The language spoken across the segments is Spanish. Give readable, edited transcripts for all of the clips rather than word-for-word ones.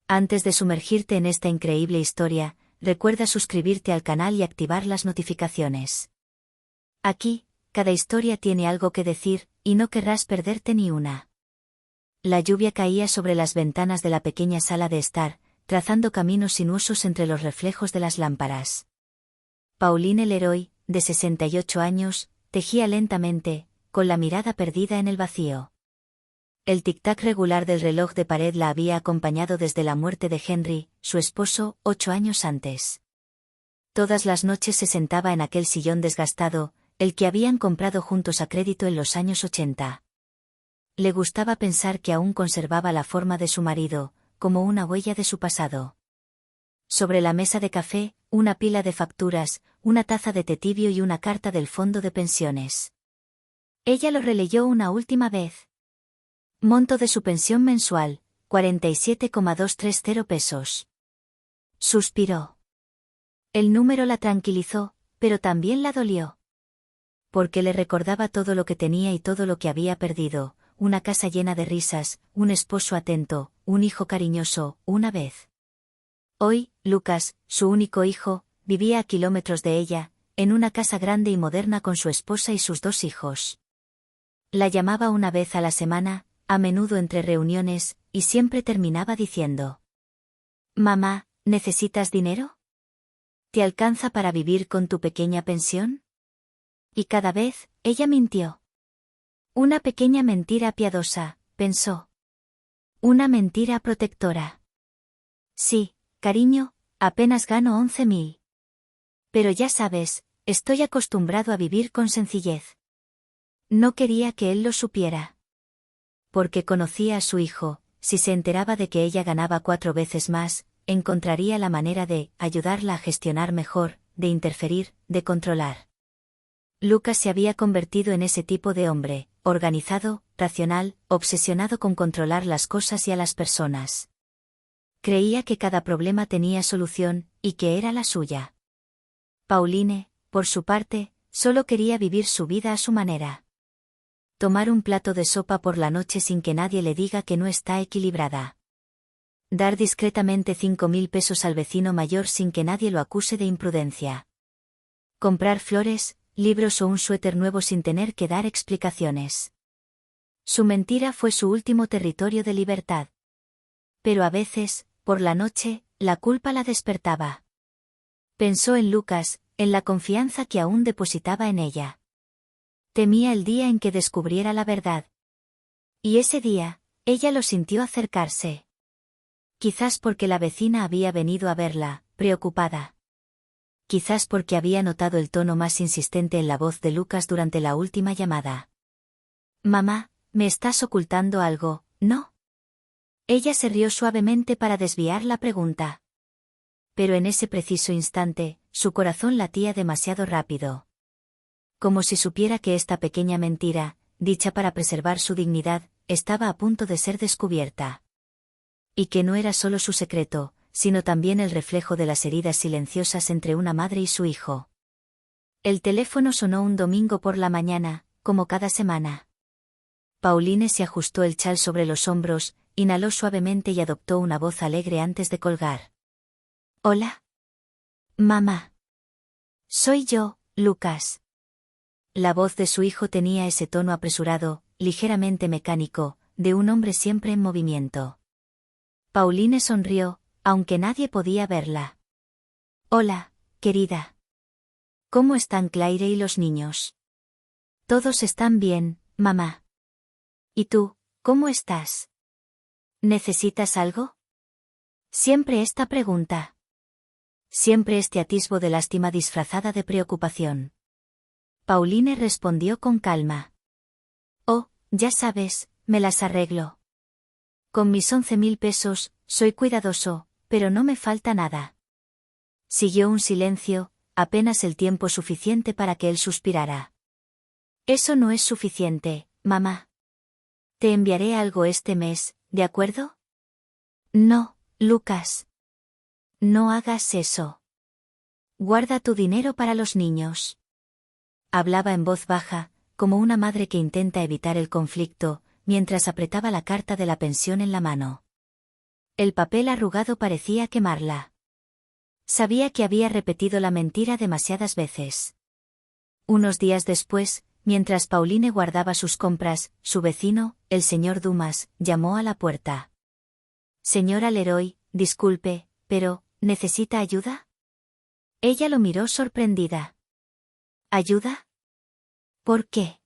Antes de sumergirte en esta increíble historia, recuerda suscribirte al canal y activar las notificaciones. Aquí, cada historia tiene algo que decir, y no querrás perderte ni una. La lluvia caía sobre las ventanas de la pequeña sala de estar, trazando caminos sinuosos entre los reflejos de las lámparas. Pauline Leroy, de 68 años, tejía lentamente, con la mirada perdida en el vacío. El tic-tac regular del reloj de pared la había acompañado desde la muerte de Henry, su esposo, 8 años antes. Todas las noches se sentaba en aquel sillón desgastado, el que habían comprado juntos a crédito en los años 80. Le gustaba pensar que aún conservaba la forma de su marido, como una huella de su pasado. Sobre la mesa de café, una pila de facturas, una taza de té tibio y una carta del fondo de pensiones. Ella lo releyó una última vez. Monto de su pensión mensual, 47,230 pesos. Suspiró. El número la tranquilizó, pero también la dolió. Porque le recordaba todo lo que tenía y todo lo que había perdido, una casa llena de risas, un esposo atento, un hijo cariñoso, una vez. Hoy, Lucas, su único hijo, vivía a kilómetros de ella, en una casa grande y moderna con su esposa y sus 2 hijos. La llamaba una vez a la semana, a menudo entre reuniones, y siempre terminaba diciendo: «Mamá, ¿necesitas dinero? ¿Te alcanza para vivir con tu pequeña pensión?» Y cada vez, ella mintió. Una pequeña mentira piadosa, pensó. Una mentira protectora. Sí, cariño, apenas gano 11.000. Pero ya sabes, estoy acostumbrado a vivir con sencillez. No quería que él lo supiera. Porque conocía a su hijo, si se enteraba de que ella ganaba 4 veces más, encontraría la manera de ayudarla a gestionar mejor, de interferir, de controlar. Lucas se había convertido en ese tipo de hombre, organizado, racional, obsesionado con controlar las cosas y a las personas. Creía que cada problema tenía solución, y que era la suya. Pauline, por su parte, solo quería vivir su vida a su manera. Tomar un plato de sopa por la noche sin que nadie le diga que no está equilibrada. Dar discretamente 5.000 pesos al vecino mayor sin que nadie lo acuse de imprudencia. Comprar flores, libros o un suéter nuevo sin tener que dar explicaciones. Su mentira fue su último territorio de libertad. Pero a veces, por la noche, la culpa la despertaba. Pensó en Lucas, en la confianza que aún depositaba en ella. Temía el día en que descubriera la verdad. Y ese día, ella lo sintió acercarse. Quizás porque la vecina había venido a verla, preocupada. Quizás porque había notado el tono más insistente en la voz de Lucas durante la última llamada. «Mamá, me estás ocultando algo, ¿no?» Ella se rió suavemente para desviar la pregunta. Pero en ese preciso instante, su corazón latía demasiado rápido. Como si supiera que esta pequeña mentira, dicha para preservar su dignidad, estaba a punto de ser descubierta. Y que no era solo su secreto, sino también el reflejo de las heridas silenciosas entre una madre y su hijo. El teléfono sonó un domingo por la mañana, como cada semana. Pauline se ajustó el chal sobre los hombros, inhaló suavemente y adoptó una voz alegre antes de colgar. «Hola. Mamá. Soy yo, Lucas». La voz de su hijo tenía ese tono apresurado, ligeramente mecánico, de un hombre siempre en movimiento. Pauline sonrió, aunque nadie podía verla. «Hola, querida. ¿Cómo están Claire y los niños?» «Todos están bien, mamá». «¿Y tú, cómo estás? ¿Necesitas algo?» Siempre esta pregunta. Siempre este atisbo de lástima disfrazada de preocupación. Pauline respondió con calma. «Oh, ya sabes, me las arreglo. Con mis 11.000 pesos, soy cuidadoso, pero no me falta nada». Siguió un silencio, apenas el tiempo suficiente para que él suspirara. «Eso no es suficiente, mamá. Te enviaré algo este mes, ¿de acuerdo?» «No, Lucas. No hagas eso. Guarda tu dinero para los niños». Hablaba en voz baja, como una madre que intenta evitar el conflicto, mientras apretaba la carta de la pensión en la mano. El papel arrugado parecía quemarla. Sabía que había repetido la mentira demasiadas veces. Unos días después, mientras Pauline guardaba sus compras, su vecino, el señor Dumas, llamó a la puerta. «Señora Leroy, disculpe, pero, ¿necesita ayuda?» Ella lo miró sorprendida. ¿Ayuda? ¿Por qué?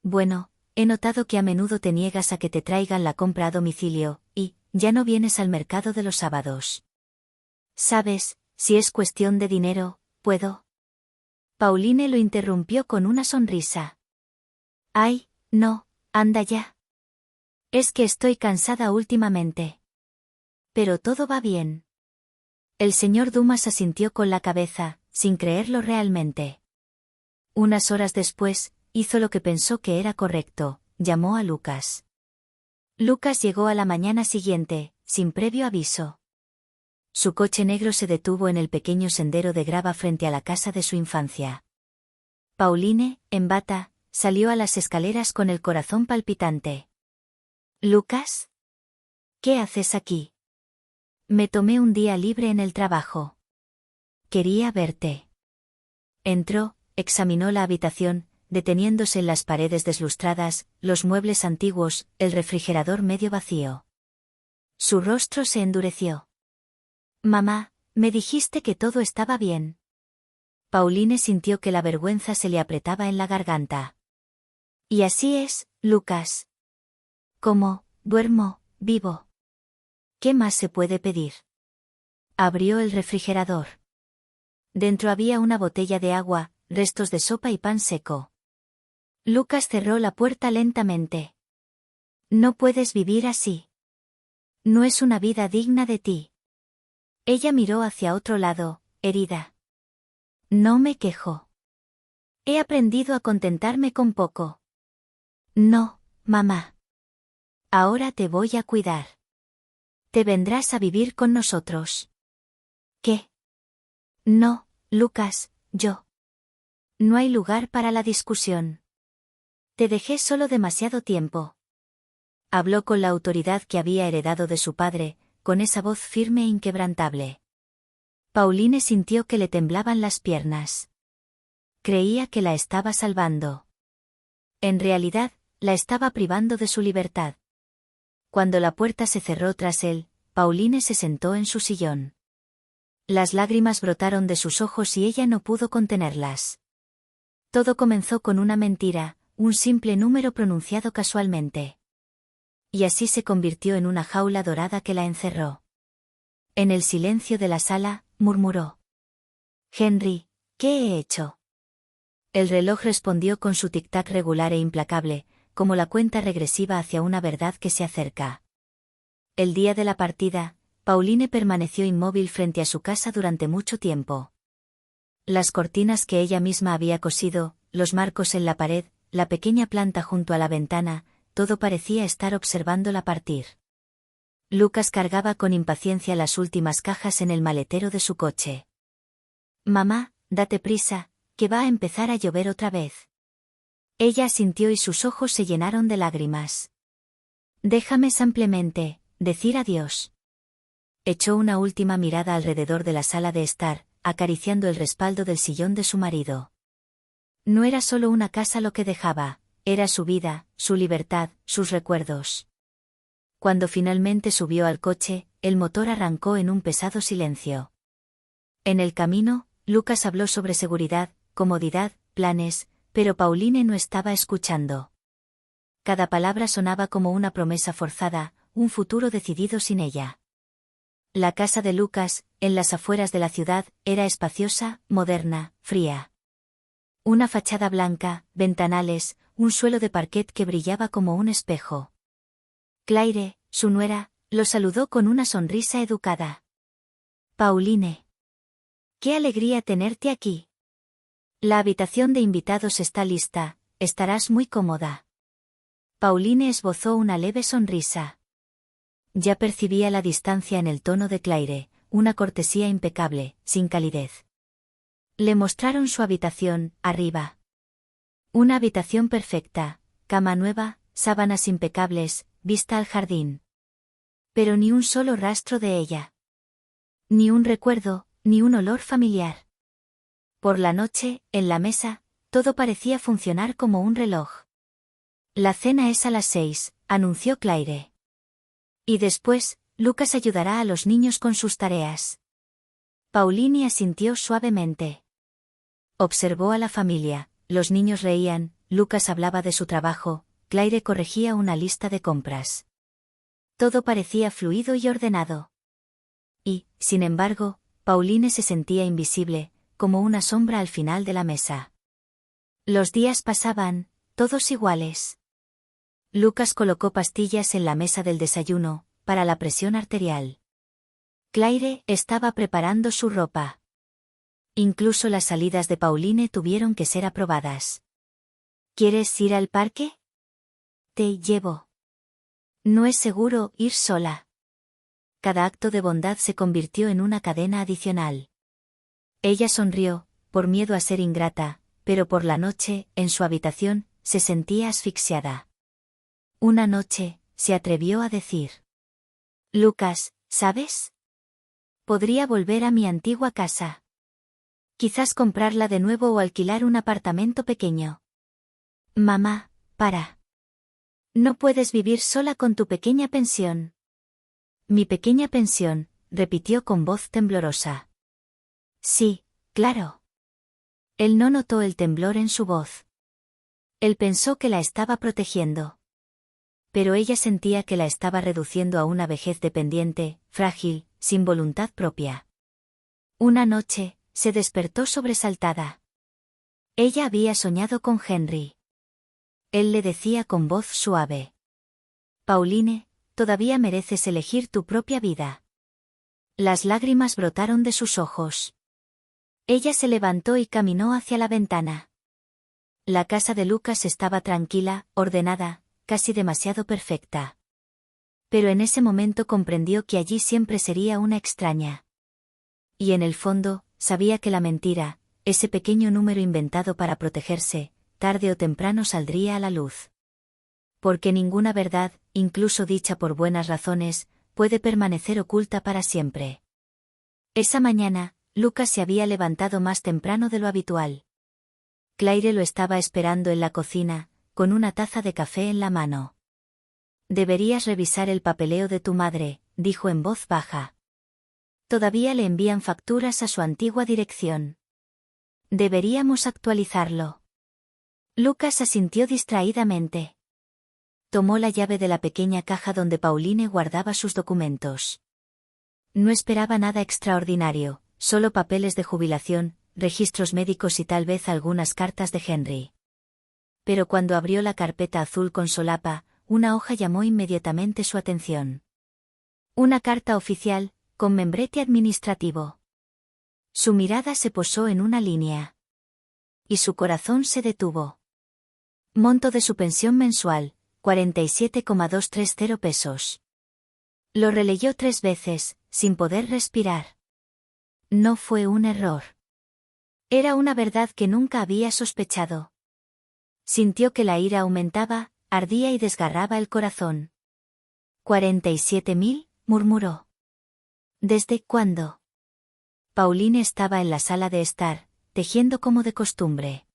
Bueno, he notado que a menudo te niegas a que te traigan la compra a domicilio, y, ya no vienes al mercado de los sábados. ¿Sabes, si es cuestión de dinero, puedo? Pauline lo interrumpió con una sonrisa. Ay, no, anda ya. Es que estoy cansada últimamente. Pero todo va bien. El señor Dumas asintió con la cabeza, sin creerlo realmente. Unas horas después, hizo lo que pensó que era correcto, llamó a Lucas. Lucas llegó a la mañana siguiente, sin previo aviso. Su coche negro se detuvo en el pequeño sendero de grava frente a la casa de su infancia. Pauline, en bata, salió a las escaleras con el corazón palpitante. «¿Lucas? ¿Qué haces aquí?» «Me tomé un día libre en el trabajo. Quería verte». Entró, examinó la habitación, deteniéndose en las paredes deslustradas, los muebles antiguos, el refrigerador medio vacío. Su rostro se endureció. «Mamá, me dijiste que todo estaba bien». Pauline sintió que la vergüenza se le apretaba en la garganta. «Y así es, Lucas. Como, duermo, vivo. ¿Qué más se puede pedir?» Abrió el refrigerador. Dentro había una botella de agua, restos de sopa y pan seco. Lucas cerró la puerta lentamente. «No puedes vivir así. No es una vida digna de ti». Ella miró hacia otro lado, herida. «No me quejo. He aprendido a contentarme con poco». «No, mamá. Ahora te voy a cuidar. Te vendrás a vivir con nosotros». «¿Qué?» «No, Lucas, yo». «No hay lugar para la discusión. Te dejé solo demasiado tiempo». Habló con la autoridad que había heredado de su padre, con esa voz firme e inquebrantable. Pauline sintió que le temblaban las piernas. Creía que la estaba salvando. En realidad, la estaba privando de su libertad. Cuando la puerta se cerró tras él, Pauline se sentó en su sillón. Las lágrimas brotaron de sus ojos y ella no pudo contenerlas. Todo comenzó con una mentira, un simple número pronunciado casualmente. Y así se convirtió en una jaula dorada que la encerró. En el silencio de la sala, murmuró. «Henry, ¿qué he hecho?» El reloj respondió con su tic-tac regular e implacable, como la cuenta regresiva hacia una verdad que se acerca. El día de la partida, Pauline permaneció inmóvil frente a su casa durante mucho tiempo. Las cortinas que ella misma había cosido, los marcos en la pared, la pequeña planta junto a la ventana, todo parecía estar observándola partir. Lucas cargaba con impaciencia las últimas cajas en el maletero de su coche. «Mamá, date prisa, que va a empezar a llover otra vez». Ella asintió y sus ojos se llenaron de lágrimas. «Déjame simplemente decir adiós». Echó una última mirada alrededor de la sala de estar, acariciando el respaldo del sillón de su marido. No era solo una casa lo que dejaba, era su vida, su libertad, sus recuerdos. Cuando finalmente subió al coche, el motor arrancó en un pesado silencio. En el camino, Lucas habló sobre seguridad, comodidad, planes, pero Pauline no estaba escuchando. Cada palabra sonaba como una promesa forzada, un futuro decidido sin ella. La casa de Lucas, en las afueras de la ciudad, era espaciosa, moderna, fría. Una fachada blanca, ventanales, un suelo de parquet que brillaba como un espejo. Claire, su nuera, lo saludó con una sonrisa educada. «Pauline. Qué alegría tenerte aquí. La habitación de invitados está lista, estarás muy cómoda». Pauline esbozó una leve sonrisa. Ya percibía la distancia en el tono de Claire, una cortesía impecable, sin calidez. Le mostraron su habitación, arriba. Una habitación perfecta, cama nueva, sábanas impecables, vista al jardín. Pero ni un solo rastro de ella. Ni un recuerdo, ni un olor familiar. Por la noche, en la mesa, todo parecía funcionar como un reloj. La cena es a las 6, anunció Claire. Y después, Lucas ayudará a los niños con sus tareas. Pauline asintió suavemente. Observó a la familia, los niños reían, Lucas hablaba de su trabajo, Claire corregía una lista de compras. Todo parecía fluido y ordenado. Y, sin embargo, Pauline se sentía invisible, como una sombra al final de la mesa. Los días pasaban, todos iguales. Lucas colocó pastillas en la mesa del desayuno, para la presión arterial. Claire estaba preparando su ropa. Incluso las salidas de Pauline tuvieron que ser aprobadas. ¿Quieres ir al parque? Te llevo. No es seguro ir sola. Cada acto de bondad se convirtió en una cadena adicional. Ella sonrió, por miedo a ser ingrata, pero por la noche, en su habitación, se sentía asfixiada. Una noche, se atrevió a decir: Lucas, ¿sabes? Podría volver a mi antigua casa. Quizás comprarla de nuevo o alquilar un apartamento pequeño. Mamá, para. No puedes vivir sola con tu pequeña pensión. Mi pequeña pensión, repitió con voz temblorosa. Sí, claro. Él no notó el temblor en su voz. Él pensó que la estaba protegiendo. Pero ella sentía que la estaba reduciendo a una vejez dependiente, frágil, sin voluntad propia. Una noche, se despertó sobresaltada. Ella había soñado con Henry. Él le decía con voz suave: Pauline, todavía mereces elegir tu propia vida. Las lágrimas brotaron de sus ojos. Ella se levantó y caminó hacia la ventana. La casa de Lucas estaba tranquila, ordenada, casi demasiado perfecta. Pero en ese momento comprendió que allí siempre sería una extraña. Y en el fondo, sabía que la mentira, ese pequeño número inventado para protegerse, tarde o temprano saldría a la luz. Porque ninguna verdad, incluso dicha por buenas razones, puede permanecer oculta para siempre. Esa mañana, Lucas se había levantado más temprano de lo habitual. Claire lo estaba esperando en la cocina, con una taza de café en la mano. Deberías revisar el papeleo de tu madre, dijo en voz baja. Todavía le envían facturas a su antigua dirección. Deberíamos actualizarlo. Lucas asintió distraídamente. Tomó la llave de la pequeña caja donde Pauline guardaba sus documentos. No esperaba nada extraordinario, solo papeles de jubilación, registros médicos y tal vez algunas cartas de Henry. Pero cuando abrió la carpeta azul con solapa, una hoja llamó inmediatamente su atención. Una carta oficial, con membrete administrativo. Su mirada se posó en una línea. Y su corazón se detuvo. Monto de su pensión mensual, 47,230 pesos. Lo releyó 3 veces, sin poder respirar. No fue un error. Era una verdad que nunca había sospechado. Sintió que la ira aumentaba, ardía y desgarraba el corazón. 47.000, murmuró. ¿Desde cuándo? Pauline estaba en la sala de estar, tejiendo como de costumbre.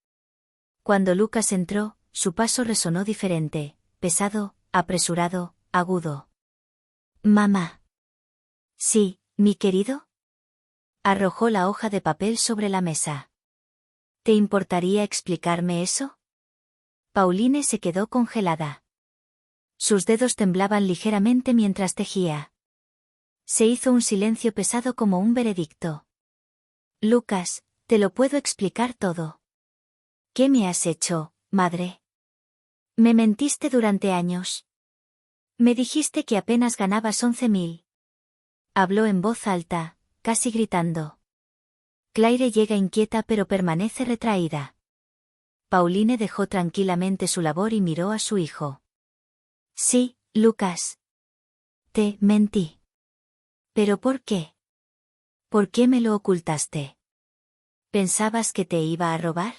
Cuando Lucas entró, su paso resonó diferente, pesado, apresurado, agudo. Mamá. Sí, mi querido. Arrojó la hoja de papel sobre la mesa. ¿Te importaría explicarme eso? Pauline se quedó congelada. Sus dedos temblaban ligeramente mientras tejía. Se hizo un silencio pesado como un veredicto. Lucas, te lo puedo explicar todo. ¿Qué me has hecho, madre? Me mentiste durante años. Me dijiste que apenas ganabas 11.000. Habló en voz alta, casi gritando. Claire llega inquieta pero permanece retraída. Pauline dejó tranquilamente su labor y miró a su hijo. Sí, Lucas. Te mentí. ¿Pero por qué? ¿Por qué me lo ocultaste? ¿Pensabas que te iba a robar?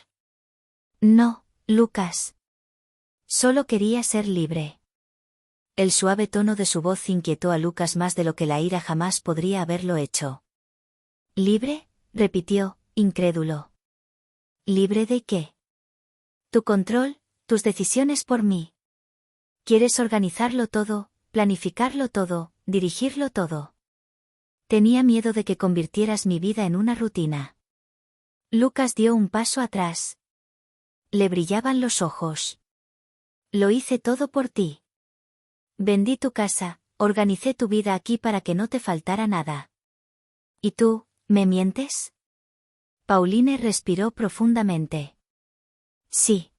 No, Lucas. Solo quería ser libre. El suave tono de su voz inquietó a Lucas más de lo que la ira jamás podría haberlo hecho. ¿Libre?, repitió, incrédulo. ¿Libre de qué? Tu control, tus decisiones por mí. Quieres organizarlo todo, planificarlo todo, dirigirlo todo. Tenía miedo de que convirtieras mi vida en una rutina. Lucas dio un paso atrás. Le brillaban los ojos. Lo hice todo por ti. Vendí tu casa, organicé tu vida aquí para que no te faltara nada. ¿Y tú, me mientes? Pauline respiró profundamente. Sí.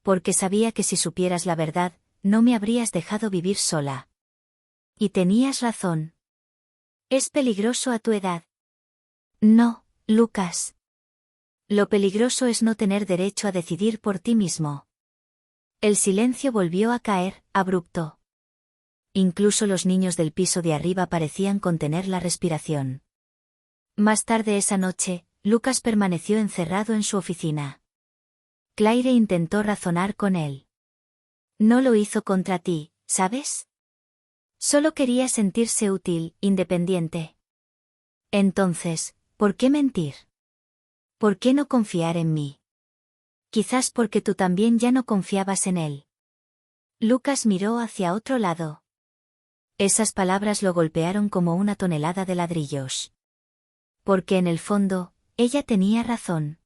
Porque sabía que si supieras la verdad, no me habrías dejado vivir sola. Y tenías razón. Es peligroso a tu edad. No, Lucas. Lo peligroso es no tener derecho a decidir por ti mismo. El silencio volvió a caer, abrupto. Incluso los niños del piso de arriba parecían contener la respiración. Más tarde esa noche, Lucas permaneció encerrado en su oficina. Claire intentó razonar con él. No lo hizo contra ti, ¿sabes? Solo quería sentirse útil, independiente. Entonces, ¿por qué mentir? ¿Por qué no confiar en mí? Quizás porque tú también ya no confiabas en él. Lucas miró hacia otro lado. Esas palabras lo golpearon como una tonelada de ladrillos. Porque en el fondo, ella tenía razón.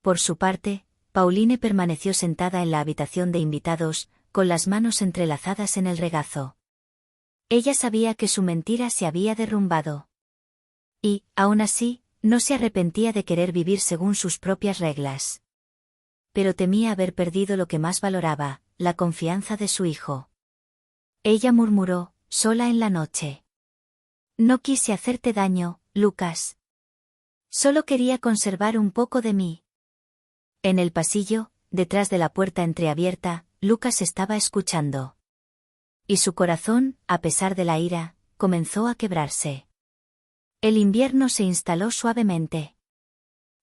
Por su parte, Pauline permaneció sentada en la habitación de invitados, con las manos entrelazadas en el regazo. Ella sabía que su mentira se había derrumbado. Y, aún así, no se arrepentía de querer vivir según sus propias reglas. Pero temía haber perdido lo que más valoraba, la confianza de su hijo. Ella murmuró, sola en la noche. No quise hacerte daño, Lucas. Solo quería conservar un poco de mí. En el pasillo, detrás de la puerta entreabierta, Lucas estaba escuchando. Y su corazón, a pesar de la ira, comenzó a quebrarse. El invierno se instaló suavemente.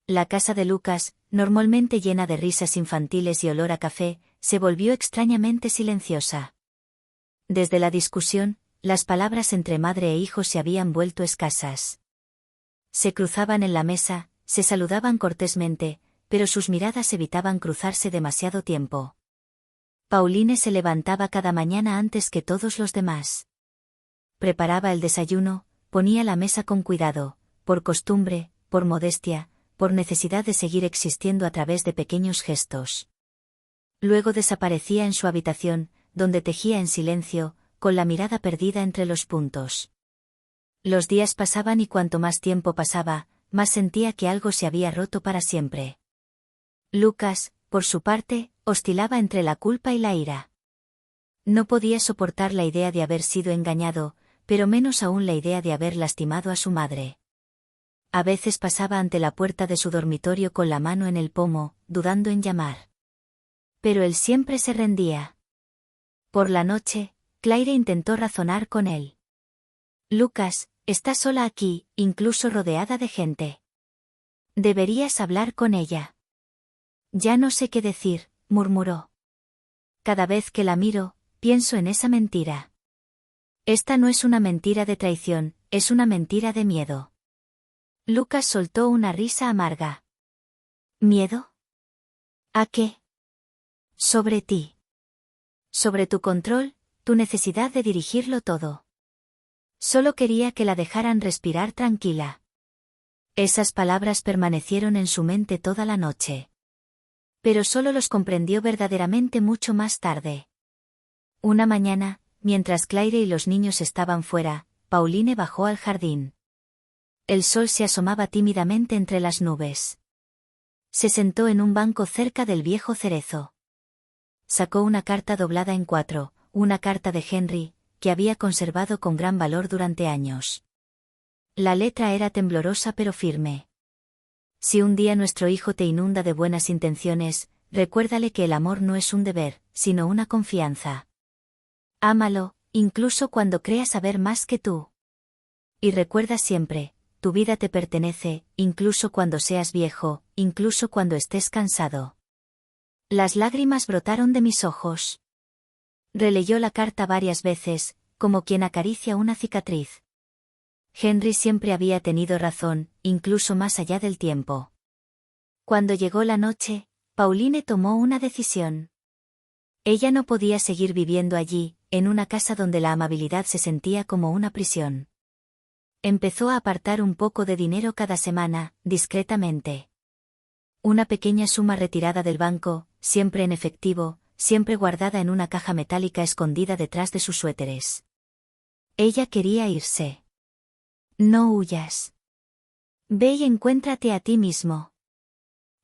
La casa de Lucas, normalmente llena de risas infantiles y olor a café, se volvió extrañamente silenciosa. Desde la discusión, las palabras entre madre e hijo se habían vuelto escasas. Se cruzaban en la mesa, se saludaban cortésmente, pero sus miradas evitaban cruzarse demasiado tiempo. Pauline se levantaba cada mañana antes que todos los demás. Preparaba el desayuno, ponía la mesa con cuidado, por costumbre, por modestia, por necesidad de seguir existiendo a través de pequeños gestos. Luego desaparecía en su habitación, donde tejía en silencio, con la mirada perdida entre los puntos. Los días pasaban y cuanto más tiempo pasaba, más sentía que algo se había roto para siempre. Lucas, por su parte, oscilaba entre la culpa y la ira. No podía soportar la idea de haber sido engañado, pero menos aún la idea de haber lastimado a su madre. A veces pasaba ante la puerta de su dormitorio con la mano en el pomo, dudando en llamar. Pero él siempre se rendía. Por la noche, Claire intentó razonar con él. Lucas, estás sola aquí, incluso rodeada de gente. Deberías hablar con ella. Ya no sé qué decir, murmuró. Cada vez que la miro, pienso en esa mentira. Esta no es una mentira de traición, es una mentira de miedo. Lucas soltó una risa amarga. ¿Miedo? ¿A qué? Sobre ti. Sobre tu control, tu necesidad de dirigirlo todo. Solo quería que la dejaran respirar tranquila. Esas palabras permanecieron en su mente toda la noche. Pero solo los comprendió verdaderamente mucho más tarde. Una mañana, mientras Claire y los niños estaban fuera, Pauline bajó al jardín. El sol se asomaba tímidamente entre las nubes. Se sentó en un banco cerca del viejo cerezo. Sacó una carta doblada en 4, una carta de Henry, que había conservado con gran valor durante años. La letra era temblorosa pero firme. Si un día nuestro hijo te inunda de buenas intenciones, recuérdale que el amor no es un deber, sino una confianza. Ámalo, incluso cuando crea saber más que tú. Y recuerda siempre, tu vida te pertenece, incluso cuando seas viejo, incluso cuando estés cansado. Las lágrimas brotaron de mis ojos. Releyó la carta varias veces, como quien acaricia una cicatriz. Henry siempre había tenido razón, incluso más allá del tiempo. Cuando llegó la noche, Pauline tomó una decisión. Ella no podía seguir viviendo allí, en una casa donde la amabilidad se sentía como una prisión. Empezó a apartar un poco de dinero cada semana, discretamente. Una pequeña suma retirada del banco, siempre en efectivo, siempre guardada en una caja metálica escondida detrás de sus suéteres. Ella quería irse. No huyas. Ve y encuéntrate a ti mismo.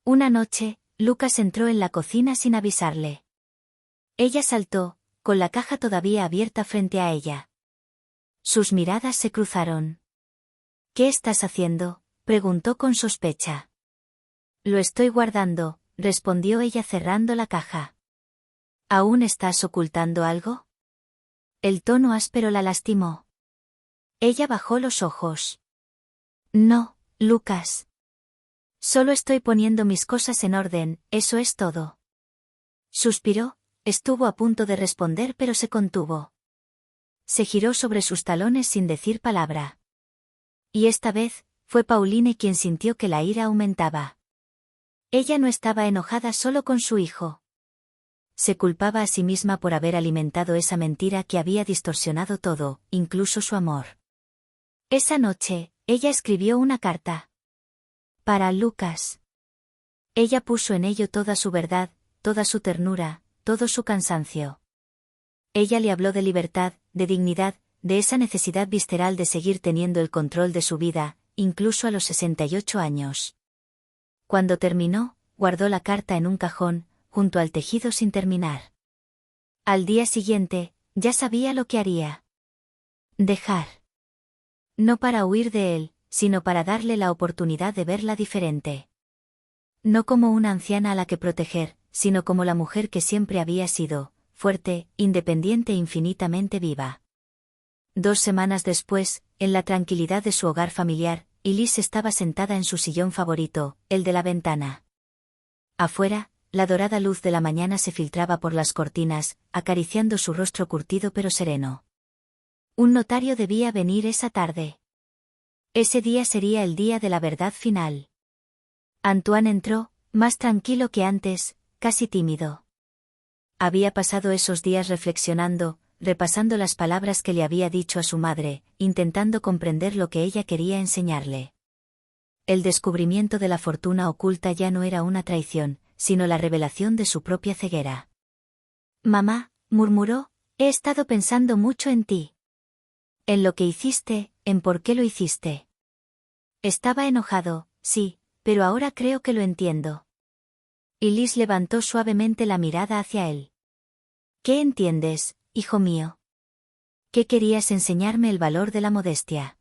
Una noche, Lucas entró en la cocina sin avisarle. Ella saltó, con la caja todavía abierta frente a ella. Sus miradas se cruzaron. ¿Qué estás haciendo?, preguntó con sospecha. Lo estoy guardando, respondió ella cerrando la caja. ¿Aún estás ocultando algo? El tono áspero la lastimó. Ella bajó los ojos. No, Lucas. Solo estoy poniendo mis cosas en orden, eso es todo. Suspiró, estuvo a punto de responder pero se contuvo. Se giró sobre sus talones sin decir palabra. Y esta vez, fue Pauline quien sintió que la ira aumentaba. Ella no estaba enojada solo con su hijo. Se culpaba a sí misma por haber alimentado esa mentira que había distorsionado todo, incluso su amor. Esa noche, ella escribió una carta. Para Lucas. Ella puso en ello toda su verdad, toda su ternura, todo su cansancio. Ella le habló de libertad, de dignidad, de esa necesidad visceral de seguir teniendo el control de su vida, incluso a los 68 años. Cuando terminó, guardó la carta en un cajón, junto al tejido sin terminar. Al día siguiente, ya sabía lo que haría. Dejar. No para huir de él, sino para darle la oportunidad de verla diferente. No como una anciana a la que proteger, sino como la mujer que siempre había sido, fuerte, independiente e infinitamente viva. 2 semanas después, en la tranquilidad de su hogar familiar, Elise estaba sentada en su sillón favorito, el de la ventana. Afuera, la dorada luz de la mañana se filtraba por las cortinas, acariciando su rostro curtido pero sereno. Un notario debía venir esa tarde. Ese día sería el día de la verdad final. Antoine entró, más tranquilo que antes, casi tímido. Había pasado esos días reflexionando, repasando las palabras que le había dicho a su madre, intentando comprender lo que ella quería enseñarle. El descubrimiento de la fortuna oculta ya no era una traición, sino la revelación de su propia ceguera. Mamá, murmuró, he estado pensando mucho en ti. En lo que hiciste, en por qué lo hiciste. Estaba enojado, sí, pero ahora creo que lo entiendo. Elise levantó suavemente la mirada hacia él. ¿Qué entiendes, hijo mío? ¿Qué querías enseñarme el valor de la modestia?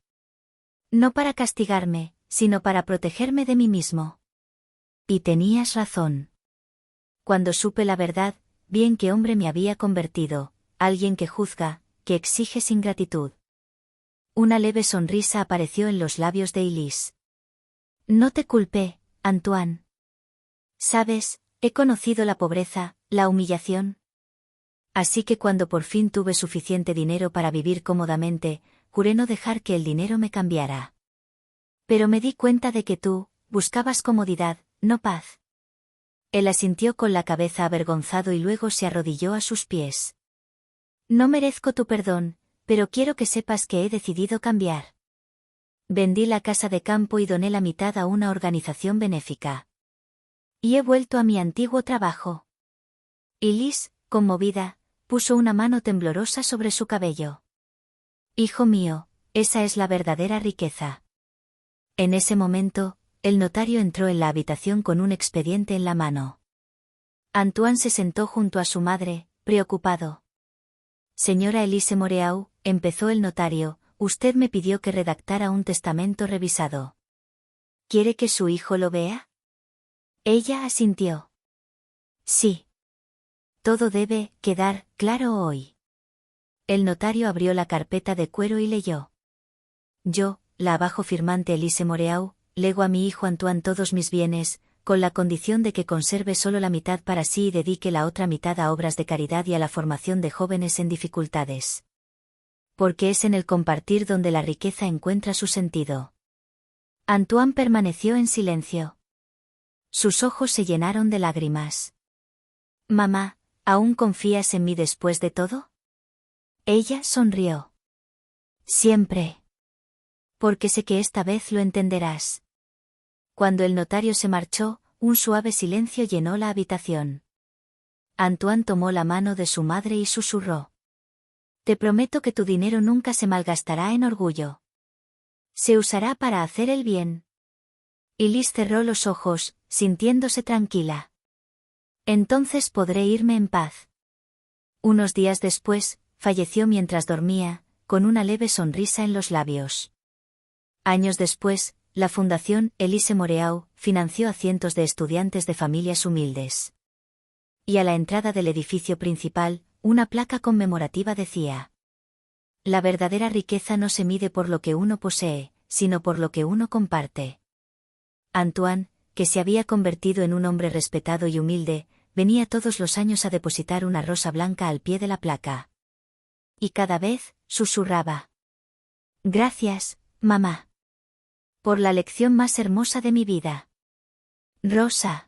No para castigarme, sino para protegerme de mí mismo. Y tenías razón. Cuando supe la verdad, vi en qué hombre me había convertido, alguien que juzga, que exige sin gratitud. Una leve sonrisa apareció en los labios de Elise. No te culpé, Antoine. Sabes, he conocido la pobreza, la humillación. Así que cuando por fin tuve suficiente dinero para vivir cómodamente, juré no dejar que el dinero me cambiara. Pero me di cuenta de que tú, buscabas comodidad, no paz. Él asintió con la cabeza avergonzado y luego se arrodilló a sus pies. No merezco tu perdón, pero quiero que sepas que he decidido cambiar. Vendí la casa de campo y doné la mitad a una organización benéfica. Y he vuelto a mi antiguo trabajo. Elise, conmovida, puso una mano temblorosa sobre su cabello. Hijo mío, esa es la verdadera riqueza. En ese momento, el notario entró en la habitación con un expediente en la mano. Antoine se sentó junto a su madre, preocupado. Señora Elise Moreau, empezó el notario, usted me pidió que redactara un testamento revisado. ¿Quiere que su hijo lo vea? Ella asintió. Sí. Todo debe quedar claro hoy. El notario abrió la carpeta de cuero y leyó. Yo, la abajo firmante Elise Moreau, lego a mi hijo Antoine todos mis bienes, con la condición de que conserve solo la mitad para sí y dedique la otra mitad a obras de caridad y a la formación de jóvenes en dificultades. Porque es en el compartir donde la riqueza encuentra su sentido. Antoine permaneció en silencio. Sus ojos se llenaron de lágrimas. Mamá, ¿aún confías en mí después de todo? Ella sonrió. Siempre. Porque sé que esta vez lo entenderás. Cuando el notario se marchó, un suave silencio llenó la habitación. Antoine tomó la mano de su madre y susurró. Te prometo que tu dinero nunca se malgastará en orgullo. Se usará para hacer el bien. Y Liz cerró los ojos, sintiéndose tranquila. Entonces podré irme en paz. Unos días después, falleció mientras dormía, con una leve sonrisa en los labios. Años después, la Fundación Elise Moreau financió a cientos de estudiantes de familias humildes. Y a la entrada del edificio principal, una placa conmemorativa decía: La verdadera riqueza no se mide por lo que uno posee, sino por lo que uno comparte. Antoine, que se había convertido en un hombre respetado y humilde, venía todos los años a depositar una rosa blanca al pie de la placa. Y cada vez, susurraba: Gracias, mamá. Por la lección más hermosa de mi vida. Rosa.